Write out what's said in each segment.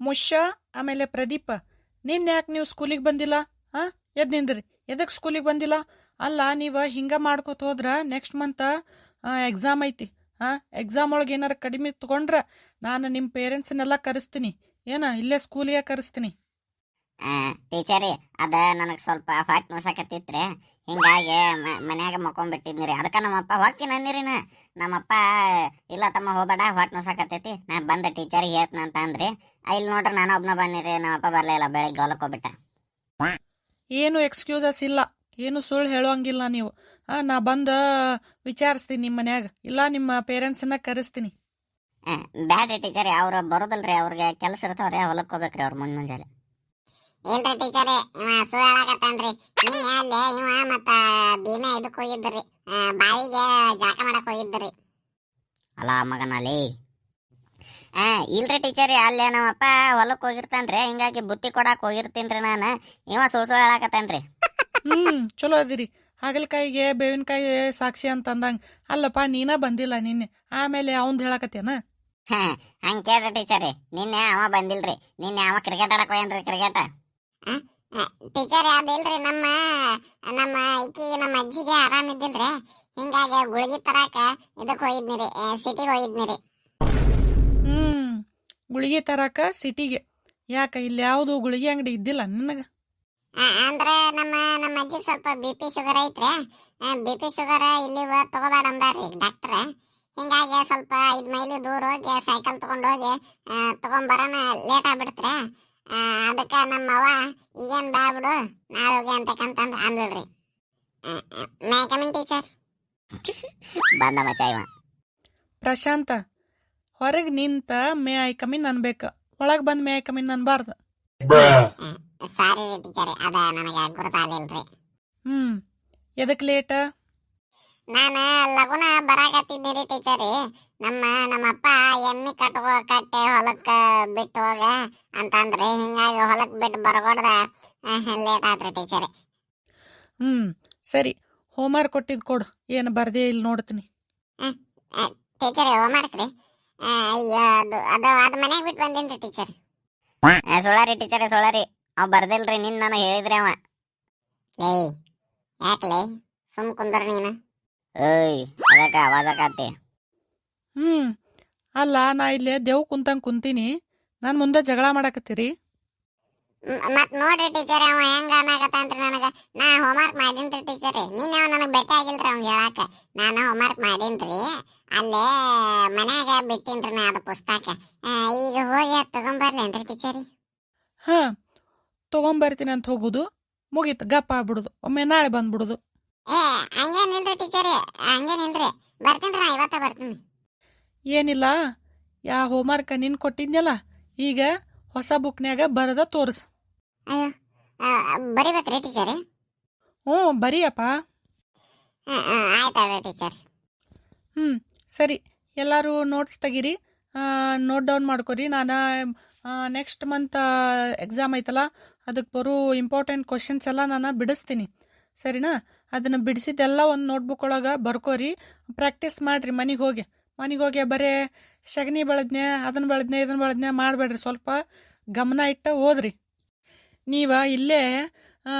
ಮುಷ್ಯ ಆಮೇಲೆ ಪ್ರದೀಪ, ನಿನ್ನೆ ಯಾಕೆ ನೀವು ಸ್ಕೂಲಿಗೆ ಬಂದಿಲ್ಲ? ಹಾಂ, ಎದ್ದು ನಿಂದ್ರಿ. ಎದಕ್ಕೆ ಸ್ಕೂಲಿಗೆ ಬಂದಿಲ್ಲ? ಅಲ್ಲ, ನೀವು ಹಿಂಗೆ ಮಾಡ್ಕೋತ ಹೋದ್ರೆ ನೆಕ್ಸ್ಟ್ ಮಂತ್ ಎಕ್ಸಾಮ್ ಐತಿ. ಎಕ್ಸಾಮ್ ಒಳಗೆ ಏನಾರು ಕಡಿಮೆ ತೊಗೊಂಡ್ರೆ ನಾನು ನಿಮ್ಮ ಪೇರೆಂಟ್ಸನ್ನೆಲ್ಲ ಕರೆಸ್ತೀನಿ. ಇಲ್ಲೇ ಸ್ಕೂಲಿಗೆ ಕರೆಸ್ತೀನಿ. ಟೀಚರಿ, ಅದ ನನಗೆ ಸ್ವಲ್ಪ ಹೊಟ್ಟೆ ನುಸಕತ್ತಿತ್ರಿ, ಹಿಂಗಾಗಿ ಮನ್ಯಾಗ ಮಕ್ಕೊಂಡ್ಬಿಟ್ಟಿದ್ನಿರಿ. ಅದಕ್ಕೆ ನಮ್ಮಪ್ಪ ಹೊಕ್ಕಿನ ಅನ್ನಿರಿ. ನಮ್ಮಪ್ಪ ಇಲ್ಲ ತಮ್ಮ ಹೋಗ್ಬೇಡ, ಹೊಟ್ಟೆ ನುಸಕತ್ತೈತಿ, ನಾ ಬಂದ ಟೀಚರಿಗೆ ಹೇಳ್ತೀನಿ ಅಂತ ಅಂದ್ರಿ. ಇಲ್ಲಿ ನೋಡ್ರಿ ನಾನು ಒಬ್ಬನ ಬನ್ನಿರಿ, ನಮ್ಮಪ್ಪ ಬರಲಿಲ್ಲ, ಬೆಳಿಗ್ಗೆ ಹೊಲಕ್ಕೆ ಹೋಗ್ಬಿಟ್ಟ. ಏನು ಎಕ್ಸ್ಕ್ಯೂಸಸ್ ಇಲ್ಲ, ಏನು ಸುಳ್ಳು ಹೇಳೋಂಗಿಲ್ಲ ನೀವು. ನಾ ಬಂದು ವಿಚಾರಿಸ್ತೀನಿ ನಿಮ್ಮ ಮನ್ಯಾಗ, ಇಲ್ಲ ನಿಮ್ಮ ಪೇರೆಂಟ್ಸನ್ನ ಕರೆಸ್ತೀನಿ. ಬ್ಯಾಡ್ರಿ ಟೀಚರಿ, ಅವ್ರು ಬರೋದಲ್ರಿ, ಅವ್ರಿಗೆ ಕೆಲಸ ಇರ್ತಾವ್ರಿ, ಹೊಲಕ್ಕೆ ಹೋಗ್ಬೇಕ್ರಿ ಅವ್ರು ಮುಂಜಾನೆ. ಇಲ್ರಿ ಟೀಚರೇ, ಇವ ಸುಳ್ಳು ಹೇಳಕತ್ತಾನ್ರಿ. ನಿನ್ನೆ ಅಲ್ಲೇ ಇವ ಮತ್ತ ಭೀಮೆ ಇದಕ್ಕೆ ಹೋಗಿದ್ರಿ, ಬಾವಿಗೆ ಜಾಕ ಮಾಡಕ್ ಹೋಗಿದ್ರಿ. ಅಲ್ಲ ಮಗನಲ್ಲಿ. ಇಲ್ರಿ ಟೀಚರಿ, ಅಲ್ಲೇ ನಮ್ಮಪ್ಪ ಹೊಲಕ್ಕೆ ಹೋಗಿರ್ತಾನ್ರಿ, ಹಿಂಗಾಗಿ ಬುತ್ತಿ ಕೊಡಾಕ್ ಹೋಗಿರ್ತೀನ್ರಿ ನಾನು. ಇವ ಸುಳ್ಳು ಹೇಳಕತ್ತಾನ್ರಿ. ಚಲೋ ಅದಿರಿ. ಹಾಗಲಕಾಯಿಗೆ ಬೇವಿನಕಾಯಿ ಸಾಕ್ಷಿ ಅಂತ ಅಂದಂಗ. ಅಲ್ಲಪ್ಪ, ನೀನ ಬಂದಿಲ್ಲ ನಿನ್ನೆ, ಆಮೇಲೆ ಅವಂದ್ ಹೇಳಕತ್ತೇನ? ಹಂಗೆ ಕೇಳ್ರಿ ಟೀಚರಿ, ನಿನ್ನೆ ಅವ ಬಂದಿಲ್ರಿ. ನಿನ್ನೆ ಅವ ಕ್ರಿಕೆಟ್ ಆಡಕ್ ಹೋಗ್ಯಾನ್ರಿ. ಕ್ರಿಕೆಟ್ ಟೀಚರ್, ಅದಿಲ್ರಿ, ನಮ್ಮ ನಮ್ಮ ನಮ್ಮ ಅಜ್ಜಿಗೆ ಆರಾಮಿದ್ದಿಲ್ರಿ, ಹಿಂಗಾಗಿ ಗುಳಿಗೆ ತರಾಕ ಇದಕ್ಕೆ ಹೋಗಿದ್ನಿರಿ, ಸಿಟಿಗೆ ಹೋಗಿದ್ನಿರಿ. ಗುಳಿಗೆ ತರಾಕ ಸಿಟಿಗೆ? ಯಾಕ ಇಲ್ಲಿ ಯಾವುದು ಗುಳಿಗೆ ಅಂಗಡಿ ಇದ್ದಿಲ್ಲ ನಿನಗ? ಅಂದ್ರೆ ನಮ್ಮ ಅಜ್ಜಿಗೆ ಸ್ವಲ್ಪ BP ಶುಗರ್ ಐತ್ರಿ. BP ಶುಗರ್ ಇಲ್ಲಿ ತಗೋಬೇಡ ಅಂದಾರ್ರಿ ಡಾಕ್ಟ್ರ. ಹಿಂಗಾಗಿ ಸ್ವಲ್ಪ 5 ಮೈಲಿ ದೂರ ಹೋಗಿ ಸೈಕಲ್ ತಗೊಂಡು ಹೋಗಿ ತಗೊಂಬರೋಣ ಲೇಟ್ ಆಗ್ಬಿಡ್ತ್ರಿ. ಅದಕ್ಕೆ ನಮ್ಮವ್ವ ಈಗೇನು ಬಾ ಬಿಡು, ನಾಳೆ ಹೋಗಿ ಅಂತಕ್ಕಂತಂದು ಅಂದ್ರಿ. May come in teacher? ಬಂದ ಮಚ್ಚ ಇವ. ಪ್ರಶಾಂತ, ಹೊರಗೆ ನಿಂತ ಮೇ ಐ ಕಮಿನ್ ಅನ್ಬೇಕ, ಒಳಗೆ ಬಂದ್ ಮೇ ಐ ಕಮಿನ್ ಅನ್ಬಾರ್ದು. ಸಾರಿ ರೀ ಟೀಚರ್, ಅದ ನನಗೆ ಗುರುತಾಗಲಿಲ್ರಿ. ಎದಕ್ ಲೇಟ? ನಾನು ಲಗುನ ಬರಾಕತ್ತಿದ್ದೀರಿ ಟೀಚರಿ. ನಮ್ಮಪ್ಪ ಎಮ್ಮಿ ಕಟ್ಟೆ ಹೊಲಕ್ಕೆ ಬಿಟ್ಟು ಹೋಗ ಅಂತಂದ್ರಿ, ಹಿಂಗಾಗಿ ಹೊಲಕ್ಕೆ ಬಿಟ್ಟು ಬರಗೊಡ್ದ ಲೇಟ್ ಆದ್ರಿ ಟೀಚರಿ. ಸರಿ, ಹೋಮ್ವರ್ಕ್ ಕೊಟ್ಟಿದ್ ಕೊಡು, ಏನು ಬರ್ದೇ ಇಲ್ಲಿ ನೋಡ್ತೀನಿ. ಟೀಚರ್, ಹೋಮ್ವರ್ಕ್ ರೀ? ಅದು ಮನೆಗೆ ಬಿಟ್ಟು ಬಂದೇನ್ರಿ ಟೀಚರ್. ಸುಳ್ಳಾರಿ ಟೀಚರ್, ಸುಳ್ಳಾರಿ, ಅವ್ ಬರ್ದಿಲ್ರಿ. ನಿನ್ನ ನಾನು ಹೇಳಿದ್ರಿ ಅವ. ಏಯ್, ಯಾಕಲೇ ಸುಮ್ ಕುಂದ್ರ ನೀನು? ಏಯ್, ಅದಕ್ಕ ಅವಾಜಾಕತ್ತಿ. ಅಲ್ಲ, ನಾ ಇಲ್ಲೇ ದೇವ್ ಕುಂತಂಗ್ ಕುಂತೀನಿ, ನಾನು ಮುಂದೆ ಜಗಳ ಮಾಡಕತ್ತೀರಿ? ಮತ್ ನೋಡ್ರಿ ಟೀಚರ್, ಅವ ಹೆಂಗ ಅನ್ನಾಗತ್ತಾನ್ರಿ ನನಗ. ನಾ ಹೋಮ್ವರ್ಕ್ ಮಾಡೀನ್ರಿ ಟೀಚರ್. ನಿನ್ನೆ ಅವ ನನಗೆ ಭೇಟಿ ಆಗಿಲ್ರಿ ಅವ್ನು ಹೇಳಾಕ. ನಾನು ಹೋಮ್ವರ್ಕ್ ಮಾಡೀನ್ರಿ, ಅಲ್ಲೇ ಮನ್ಯಾಗ ಬಿಟ್ಟಿನ್ರಿ ನಾ ಅದು ಪುಸ್ತಕ. ಈಗ ಹೋಗಿ ಅದು ತಗೊಂಬರ್ಲೇನ್ರಿ ಟೀಚರಿ? ತಗೊಂಬರ್ತೀನಿ ಅಂತ ಹೋಗುದು ಮುಗೀತು, ಗಪ್ಪ ಆಗ್ಬಿಡುದು, ಒಮ್ಮೆ ನಾಳೆ ಬಂದ್ಬಿಡುದು. ಹಂಗೇನಿಲ್ರಿ ಟೀಚರ್, ಹಂಗೇನಿಲ್ರಿ, ಬರ್ತೀನಿ ನಾ, ಇವತ್ತ ಬರ್ತೀನಿ. ಏನಿಲ್ಲ, ಯಾ ಹೋಮ್ವರ್ಕ್ ನಿನ್ ಕೊಟ್ಟಿದ್ನಲ್ಲ, ಈಗ ಹೊಸ ಬುಕ್ನ್ಯಾಗ ಬರದ ತೋರ್ಸು. ಅಯ್ಯೋ, ಬರಿಬೇಕ್ರಿ ಟೀಚರ್? ಬರಿಯಪ್ಪ. ಆಯ್ತಾಳ್ರಿ ಟೀಚರ್. ಸರಿ, ಎಲ್ಲರೂ ನೋಟ್ಸ್ ತೆಗೀರಿ, ನೋಟ್ ಡೌನ್ ಮಾಡ್ಕೊರಿ. ನಾನು ನೆಕ್ಸ್ಟ್ ಮಂತ್ ಎಕ್ಸಾಮ್ ಐತಲ್ಲ, ಅದಕ್ಕೆ ಬರೋ ಇಂಪಾರ್ಟೆಂಟ್ ಕ್ವಶನ್ಸ್ ಎಲ್ಲ ನಾನು ಬಿಡಿಸ್ತೀನಿ, ಸರಿನಾ? ಅದನ್ನು ಬಿಡಿಸಿದ್ದೆಲ್ಲ ಒಂದು ನೋಟ್ಬುಕ್ ಒಳಗೆ ಬರ್ಕೋರಿ, ಪ್ರಾಕ್ಟೀಸ್ ಮಾಡಿರಿ. ಮನೆಗೆ ಹೋಗಿ ಬರೀ ಸಗಣಿ ಬೆಳೆದ್ನೆ, ಅದನ್ನು ಬೆಳೆದ್ನೆ, ಇದನ್ನು ಬೆಳೆದ್ನೆ ಮಾಡಬೇಡ್ರಿ. ಸ್ವಲ್ಪ ಗಮನ ಇಟ್ಟು ಓದ್ರಿ. ನೀವು ಇಲ್ಲೇ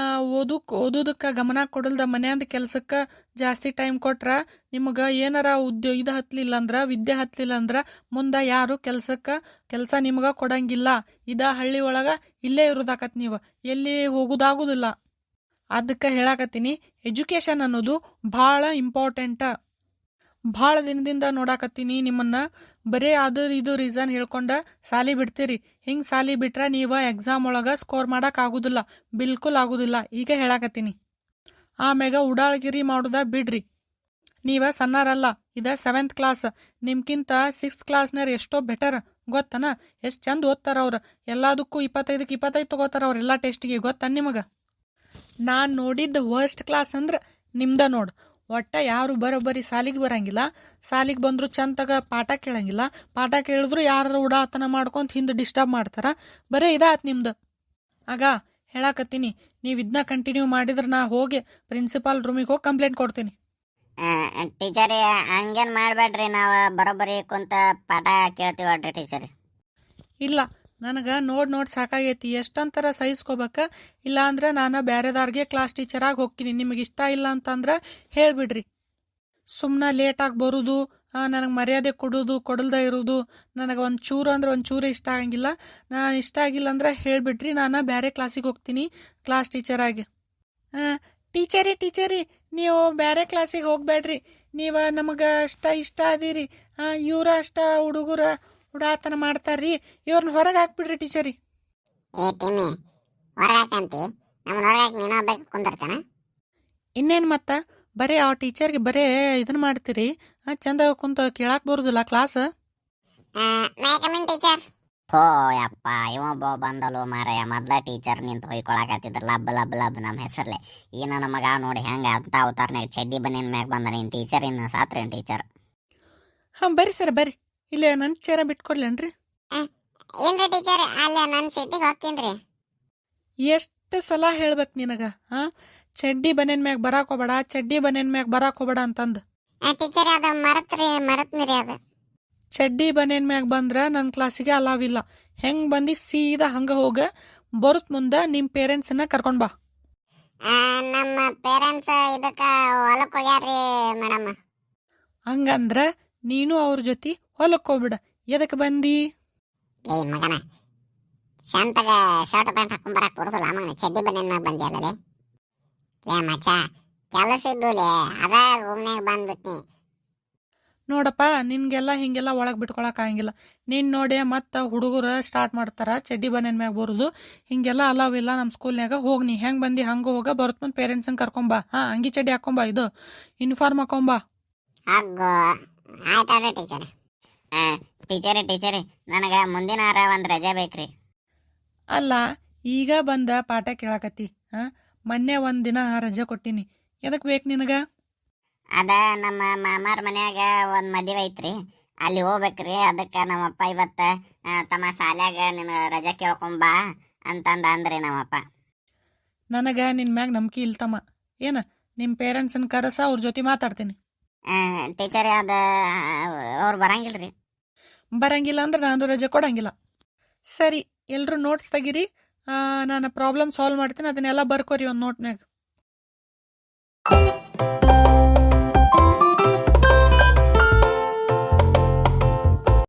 ಓದೋದಕ್ಕೆ ಗಮನ ಕೊಡಲ್ದ ಮನ್ಯಾಂದ ಕೆಲ್ಸಕ್ಕೆ ಜಾಸ್ತಿ ಟೈಮ್ ಕೊಟ್ರೆ ನಿಮಗೆ ಏನಾರ ಇದು ಹತ್ತಲಿಲ್ಲ ಅಂದ್ರೆ, ವಿದ್ಯೆ ಹತ್ತಲಿಲ್ಲ ಅಂದ್ರೆ ಮುಂದೆ ಯಾರು ಕೆಲಸ ನಿಮ್ಗೆ ಕೊಡಂಗಿಲ್ಲ. ಹಳ್ಳಿ ಒಳಗೆ ಇಲ್ಲೇ ಇರೋದಾಕತ್, ನೀವು ಎಲ್ಲಿ ಹೋಗೋದಾಗೋದಿಲ್ಲ. ಅದಕ್ಕೆ ಹೇಳಾಕತ್ತೀನಿ, ಎಜುಕೇಷನ್ ಅನ್ನೋದು ಭಾಳ ಇಂಪಾರ್ಟೆಂಟ. ಭಾಳ ದಿನದಿಂದ ನೋಡಾಕತ್ತೀನಿ ನಿಮ್ಮನ್ನ, ಬರೀ ಅದು ಇದು ರೀಸನ್ ಹೇಳ್ಕೊಂಡ ಸಾಲಿ ಬಿಡ್ತೀರಿ. ಹಿಂಗೆ ಸಾಲಿ ಬಿಟ್ರೆ ನೀವು ಎಕ್ಸಾಮ್ ಒಳಗೆ ಸ್ಕೋರ್ ಮಾಡಕ್ ಆಗುದಿಲ್ಲ, ಬಿಲ್ಕುಲ್ ಆಗುದಿಲ್ಲ. ಈಗ ಹೇಳಾಕತ್ತೀನಿ. ಆಮ್ಯಾಗ ಉಡಾಳ್ಗಿರಿ ಮಾಡೋದ ಬಿಡ್ರಿ. ನೀವ ಸಣ್ಣಾರಲ್ಲ, ಇದ 7th ಕ್ಲಾಸ್, ನಿಮ್ಗಿಂತ 6th ಕ್ಲಾಸ್ನವ್ರು ಎಷ್ಟೋ ಬೆಟರ್ ಗೊತ್ತನ? ಎಷ್ಟು ಚಂದ ಓದ್ತಾರ ಅವ್ರು, ಎಲ್ಲದಕ್ಕೂ 25ಕ್ಕೆ 25 ತಗೋತಾರ ಅವ್ರು ಎಲ್ಲ ಟೆಸ್ಟಿಗೆ, ಗೊತ್ತ ನಿಮಗೆ? ನಾನು ನೋಡಿದ್ದ ವರ್ಸ್ಟ್ ಕ್ಲಾಸ್ ಅಂದ್ರೆ ನಿಮ್ದ ನೋಡು. ಒಟ್ಟ ಯಾರು ಬರೋಬ್ಬರಿ ಸಾಲಿಗೆ ಬರಂಗಿಲ್ಲ, ಸಾಲಿಗೆ ಬಂದ್ರು ಚಂದಾಗ ಪಾಠ ಕೇಳಂಗಿಲ್ಲ, ಪಾಠ ಕೇಳಿದ್ರು ಯಾರು ಉಡಾತನ ಮಾಡ್ಕೊಂತ ಹಿಂದೆ ಡಿಸ್ಟರ್ಬ್ ಮಾಡ್ತಾರ. ಬರೀ ಇದಾತ್ ನಿಮ್ದು. ಆಗ ಹೇಳಾಕತ್ತೀನಿ, ನೀವು ಇದನ್ನ ಕಂಟಿನ್ಯೂ ಮಾಡಿದ್ರೆ ನಾ ಹೋಗಿ ಪ್ರಿನ್ಸಿಪಾಲ್ ರೂಮಿಗೆ ಹೋಗಿ ಕಂಪ್ಲೇಂಟ್ ಕೊಡ್ತೀನಿ. ಟೀಚರ್ ಹಂಗೇನ್ ಮಾಡ್ಬೇಡ್ರಿ, ನಾವು ಬರೋಬ್ಬರಿ ಕುಂತ ಪಾಠ ಕೇಳ್ತೀವಲ್ರಿ ಟೀಚರ್. ಇಲ್ಲ, ನನಗೆ ನೋಡಿ ಸಾಕಾಗೈತಿ. ಎಷ್ಟಂತರ ಸಹಿಸ್ಕೋಬೇಕ. ಇಲ್ಲ ಅಂದ್ರೆ ನಾನು ಬೇರೆದಾರ್ಗೆ ಕ್ಲಾಸ್ ಟೀಚರಾಗಿ ಹೋಗ್ತೀನಿ. ನಿಮಗೆ ಇಷ್ಟ ಇಲ್ಲ ಅಂತಂದ್ರೆ ಹೇಳ್ಬಿಡ್ರಿ. ಸುಮ್ಮನೆ ಲೇಟಾಗಿ ಬರೋದು, ನನಗೆ ಮರ್ಯಾದೆ ಕೊಡಲ್ದ ಇರೋದು ನನಗೆ ಒಂದು ಚೂರು ಅಂದ್ರೆ ಒಂದು ಚೂರು ಇಷ್ಟ ಆಗಂಗಿಲ್ಲ. ನಾನು ಇಷ್ಟ ಆಗಿಲ್ಲ ಅಂದ್ರೆ ಹೇಳ್ಬಿಡ್ರಿ, ನಾನು ಬೇರೆ ಕ್ಲಾಸಿಗೆ ಹೋಗ್ತೀನಿ ಕ್ಲಾಸ್ ಟೀಚರಾಗಿ. ಟೀಚರಿ ನೀವು ಬೇರೆ ಕ್ಲಾಸಿಗೆ ಹೋಗ್ಬೇಡ್ರಿ. ನೀವು ನಮಗೆ ಇಷ್ಟ ಅದೀರಿ. ಇವ್ರ ಅಷ್ಟ ಹುಡುಗರ ಉಡಾತನ ಮಾಡ್ತಾರ್ರಿ. ಇವ್ರನ್ನ ಹೊರಗೆ ಹಾಕ್ಬಿಡ್ರಿ ಟೀಚರಿ. ಏ ತಿಮ್ಮಿ, ಹೊರಗಾಕಂತಿ ನಮ್ಮನ್ನ ಹೊರಗಾಕಿ ನೀನು ಒಬ್ಬಾಕಿ ಕುಂದಿರ್ತಾನ? ಇನ್ನೇನು ಮತ್ತ ಬರೀ ಆ ಟೀಚರ್ಗೆ ಬರೇ ಇದನ್ನ ಮಾಡ್ತೀರಿ. ಚಂದ ಕುಂತ ಕೇಳಾಕ್ ಬರುದಿಲ್ಲ ಕ್ಲಾಸ್. May come in teacher. ಥೋ ಯಪ್ಪ, ಇವೊಬ್ಬ ಬಂದಲು ಮಾರಾಯ. ಮೊದ್ಲ ಟೀಚರ್ ನಿಂತು ಹೊಯ್ಕೊಳಕತ್ತಿದ್ರ ಲಬ್ ಲಬ್ ಲಬ್ ನಮ್ಮ ಹೆಸರ್ಲೆ. ಈ ನನ್ನ ಮಗ ನೋಡಿ ಹೆಂಗ ಅಂತ ಅವತಾರನಾಗ ಚಡ್ಡಿ ಬನ್ನಿನ ಮ್ಯಾಗ ಬಂದ ನೀನು ಟೀಚರ್. ಇನ್ನು ಸಾತ್ರೇನು ಟೀಚರ್? ಬರ್ರಿ ಸರ್ ಬರ್ರಿ, ಇಲ್ಲೇ ನನ್ನ ಚೇರ ಬಿಟ್ಕೊಡ್ಲೇನ್ರಿ? ಇಲ್ರಿ ಟೀಚರ್, ಅಲ್ಲ ನನ್ನ ಸಿಟಿಗೆ ಹೋಗ್ತೀನಿ. ಎಷ್ಟು ಸಲ ಹೇಳ್ಬೇಕು ನಿನಗ? ಚಡ್ಡಿ ಬನ್ನಿನ ಮ್ಯಾಗ ಬರಾಕ್ ಹೋಗ್ಬೇಡ, ಚಡ್ಡಿ ಬನ್ನಿನ ಮ್ಯಾಗ ಬರಾಕ್ ಹೋಗ್ಬೇಡ ಅಂತಂದು. ಟೀಚರ್ ಅದು ಮರತ್ನಿರಿ ಅದು. ಚಡ್ಡಿ ಬನ್ನಿನ ಮ್ಯಾಗ ಬಂದ್ರ ನನ್ನ ಕ್ಲಾಸಿಗೆ ಅಲಾವಿಲ್ಲ. ಹೆಂಗ್ ಬಂದು ಸೀದಾ ಹಂಗ ಹೋಗ. ಬರುತ್ ಮುಂದ ನಿಮ್ಮ ಪೇರೆಂಟ್ಸನ್ನ ಕರ್ಕೊಂಡ್ ಬಾ. ನಮ್ಮ ಪೇರೆಂಟ್ಸ್ ಇದಕ್ಕೆ ಹೊಲಕ್ಕೆ ಹೋಗ್ಯಾರ್ರಿ ಮೇಡಮ್. ಹಂಗಂದ್ರ ನೀನು ಅವ್ರ ಜೊತೆ ಹೊಲಕ್ಕೆ ಹೋಗ್ಬಿಡ. ಎದಕ್ಕೆ ಬಂದಿ? ಏ ಮಗನ, ಶಾಂತಾಗ ಶರ್ಟ್ ಪ್ಯಾಂಟ್ ಹಾಕೊಂಡ್ ಬರಕ್ ಬರುದಿಲ್ಲ ಮಗನ. ಚಡ್ಡಿ ಬನ್ನಿನ ಮ್ಯಾಗ ಬಂದಿಯಲ್ಲೇ ಲೇ ಮಚ್ಚ, ಕೆಲಸ ಇದ್ದುಲೇ ಅದ ರೂಮ್ನಾಗ ಬಂದ್ಬಿಟ್ನಿ. ನೋಡಪ್ಪ, ನಿನ್ಗೆಲ್ಲ ಹಿಂಗೆಲ್ಲ ಒಳಗೆ ಬಿಟ್ಕೊಳಕ್ ಆಗಂಗಿಲ್ಲ. ನೀನ್ ನೋಡಿ ಮತ್ತೆ ಹುಡುಗರು ಸ್ಟಾರ್ಟ್ ಮಾಡ್ತಾರ ಚಡ್ಡಿ ಬನ್ನಿನ ಮ್ಯಾಗ ಬರುದು. ಹಿಂಗೆಲ್ಲ ಅಲಾವಿಲ್ಲ ನಮ್ಮ ಸ್ಕೂಲ್ನಾಗ. ಹೋಗಿ ನೀ ಹೆಂಗ್ ಬಂದಿ ಹಂಗ ಹೋಗ. ಬರುತ್ ಮುಂದೆ ಪೇರೆಂಟ್ಸನ್ ಕರ್ಕೊಂಬಾ. ಅಂಗಿ ಚಡ್ಡಿ ಹಾಕೊಂಬಾ, ಇದು ಯೂನಿಫಾರ್ಮ್ ಹಾಕೊಂಬಾ. ಅಗ್ಗೋ ಆಯ್ತಾಡ್ರಿ ಟೀಚರ್. ಟೀಚರ್ ನನಗ ಮುಂದಿನ ವಾರ ಒಂದು ರಜೆ ಬೇಕ್ರಿ. ಅಲ್ಲ, ಈಗ ಬಂದ ಪಾಠ ಕೇಳಾಕತ್ತಿ. ಮೊನ್ನೆ ಒಂದಿನ ರಜೆ ಕೊಟ್ಟಿನಿ. ಎದಕ್ ಬೇಕು ನಿನಗ? ಅದ ನಮ್ಮ ಮಾಮಾರ ಮನ್ಯಾಗ ಒಂದು ಮದುವೆ ಐತ್ರಿ, ಅಲ್ಲಿ ಹೋಗ್ಬೇಕ್ರಿ. ಅದಕ್ಕೆ ನಮ್ಮಪ್ಪ ಇವತ್ತು ತಮ್ಮ ಶಾಲ್ಯಾಗ ನಿನ್ನ ರಜೆ ಕೇಳ್ಕೊಂಬಾ ಅಂತಂದ ಅಂದ್ರಿ ನಮ್ಮಪ್ಪ. ನನಗ ನಿನ್ ಮ್ಯಾಗ ನಂಬಿಕೆ ಇಲ್ತಮ್ಮ. ಏನ ನಿಮ್ಮ ಪೇರೆಂಟ್ಸನ್ ಕರಸ ಅವ್ರ ಜೊತೆ ಮಾತಾಡ್ತೀನಿ. ಟೀಚರ್ ಅದ ಅವ್ರು ಬರಂಗಿಲ್ರಿ? ಬರಂಗಿಲ್ಲ ಅಂದ್ರೆ ನಾನು ರಜೆ ಕೊಡಂಗಿಲ್ಲ. ಸರಿ, ಎಲ್ರು ನೋಟ್ಸ್ ತೆಗಿರಿ. ನಾನು ಪ್ರಾಬ್ಲಮ್ ಸಾಲ್ವ್ ಮಾಡ್ತೀನಿ. ಅದನ್ನೆಲ್ಲ ಬರ್ಕೋರಿ ಒಂದು ನೋಟ್ನಾಗ.